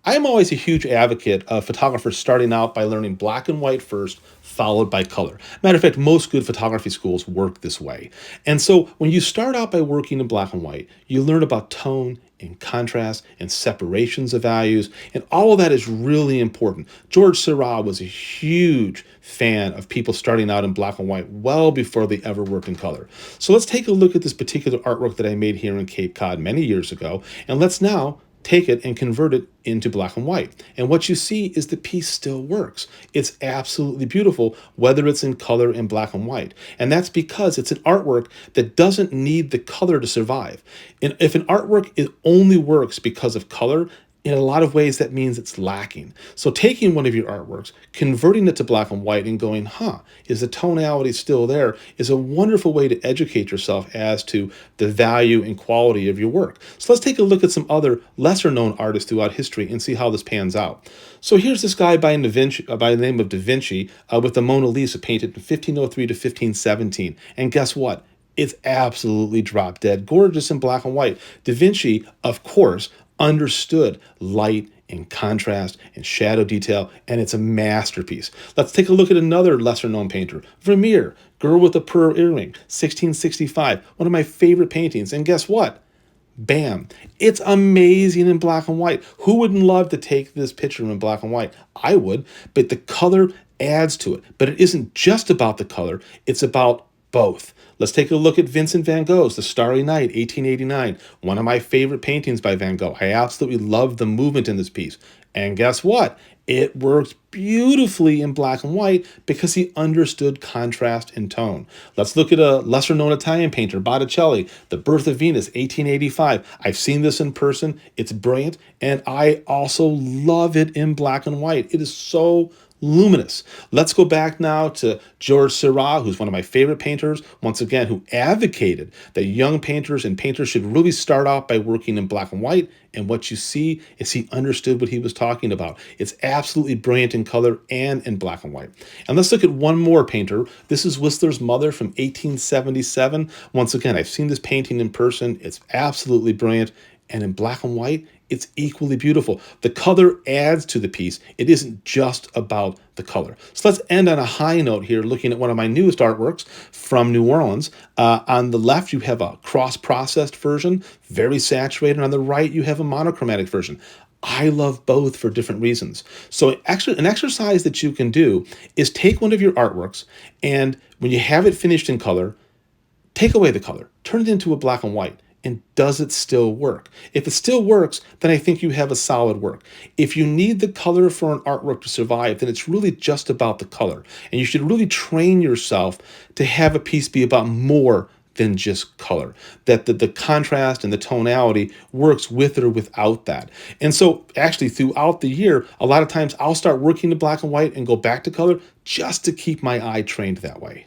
I'm always a huge advocate of photographers starting out by learning black and white first, followed by color. Matter of fact, most good photography schools work this way. And so when you start out by working in black and white, you learn about tone and contrast and separations of values, and all of that is really important. George Seurat was a huge fan of people starting out in black and white well before they ever worked in color. So let's take a look at this particular artwork that I made here in Cape Cod many years ago, and let's now take it and convert it into black and white. And what you see is the piece still works. It's absolutely beautiful, whether it's in color in black and white. And that's because it's an artwork that doesn't need the color to survive. And if an artwork it only works because of color, in a lot of ways that means it's lacking. So taking one of your artworks, converting it to black and white and going, is the tonality still there, is a wonderful way to educate yourself as to the value and quality of your work. So let's take a look at some other lesser known artists throughout history and see how this pans out. So here's this guy by the name of Da Vinci with the Mona Lisa painted in 1503 to 1517. And guess what? It's absolutely drop dead gorgeous in black and white. Da Vinci, of course, understood light and contrast and shadow detail, and it's a masterpiece. Let's take a look at another lesser known painter, Vermeer, Girl with a Pearl Earring, 1665, one of my favorite paintings. And guess what? Bam. It's amazing in black and white. Who wouldn't love to take this picture in black and white? I would, but the color adds to it. But it isn't just about the color, it's about both. Let's take a look at Vincent van Gogh's The Starry Night, 1889. One of my favorite paintings by Van Gogh. I absolutely love the movement in this piece. And guess what? It works beautifully in black and white because he understood contrast and tone. Let's look at a lesser-known Italian painter, Botticelli, The Birth of Venus, 1885. I've seen this in person. It's brilliant, and I also love it in black and white. It is so luminous. Let's go back now to George Seurat, who's one of my favorite painters, once again, who advocated that young painters and painters should really start out by working in black and white. And what you see is he understood what he was talking about. It's absolutely brilliant in color and in black and white. And let's look at one more painter. This is Whistler's Mother from 1877. Once again, I've seen this painting in person. It's absolutely brilliant. And in black and white, it's equally beautiful. The color adds to the piece. It isn't just about the color. So let's end on a high note here, looking at one of my newest artworks from New Orleans. On the left, you have a cross-processed version, very saturated. On the right, you have a monochromatic version. I love both for different reasons. So actually, an exercise that you can do is take one of your artworks, and when you have it finished in color, take away the color, turn it into a black and white. And does it still work? If it still works, then I think you have a solid work. If you need the color for an artwork to survive, then it's really just about the color. And you should really train yourself to have a piece be about more than just color. That the contrast and the tonality works with or without that. And so actually throughout the year, a lot of times I'll start working in black and white and go back to color just to keep my eye trained that way.